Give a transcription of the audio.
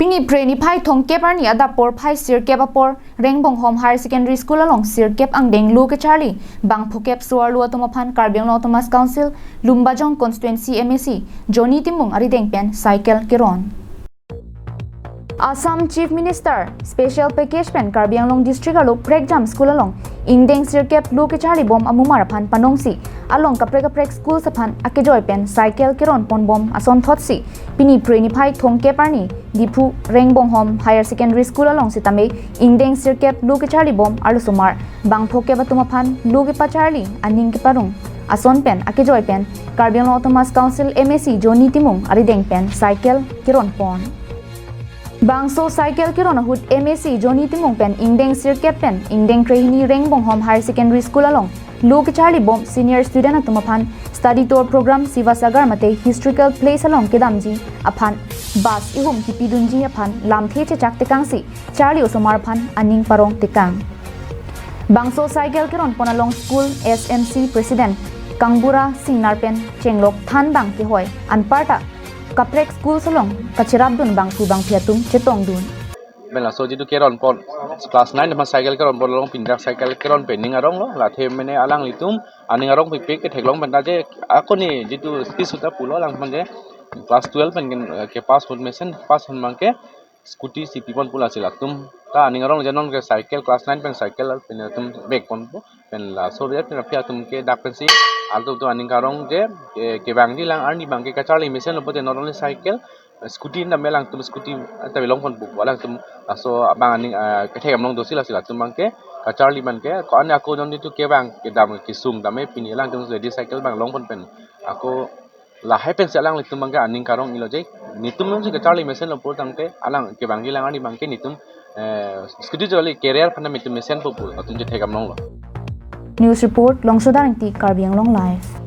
Pini preni phai thong kep arni adapor phai sir kep apor Rengbonghom Higher Secondary School along sir kep ang deng lu ke Charlie bang phokep suar lu atomaphan Karbiang Autonomous Council Lumbajong Constituency MAC Johnny Timung ari deng pen cycle keron. Assam Chief Minister Special Package Pen Karbiang District along Pregjam School along Ingdeng Sir Kep Lu ke Charlie bom amumarapan panongsi along kaprek school sapan akejoy pen cycle keron pon bom ason thotsi pini preni phai thong keparni dipu Rengbonghom Higher Secondary School along sitame Ingdeng Sir Kep Lu ke Charlie bom alusumar bang phoke batumaphan Lu ke pa Charlie aning ke parung ason pen akejoy pen Karbiang Autonomous Council MAC Johnny Timung ari deng pen cycle keron pon Bangso cycle keron hut MAC Johnny Timung pen Ingdeng Sir Kep pen Ingdeng Trehini Rengbonghom Higher Secondary School along Lu ke Charlie bom senior student atumaphan study tour program Sivasagar mate historical place along kedamji aphan bas ihum hipidunji aphan lamthe che chak tekangsi Charlie osomar phan aning parong tekang Bangso cycle keron pon along school SMC president Kangbura Singnar pen chenglok than bang ke hoy anparta kaprek school salong kachirab dun bang pu bang phiatum chetong dun Bela so jitu keron pon class 9 ma cycle keron pon long pindak cycle keron pening arong lo la the mene alang litum aning arong pipik ke theklong banda je ako ni jitu spisuta pulo lang manje class 12 pen ke pass food mesen pass hon mangke scooty cp pon pula silatum ta aning arong janon ke cycle class 9 pen cycle pen tum bek pon pen la so dia pen phiatum ke dak pen si alto to aning karong je ke bang di lang arni bang ke kachali mesen lo pote not only cycle scooty na melang tum scooty ta belong pon bu walang tum so bang aning ke thegam long dosi la sila tum bang ke kachali man ke ko ani ako jon itu ke bang ke dam ke sung dame pini lang tum ready cycle bang long pon pen ako la hai pen selang litum bang ke aning karong ilo je nitum mon ke kachali mesen lo po tang ke alang ke bang di lang ani bang ke nitum scooty joli career phana mitum mesen po pu tum je thegam long lo News report Longsodang ti Karbiang Long Live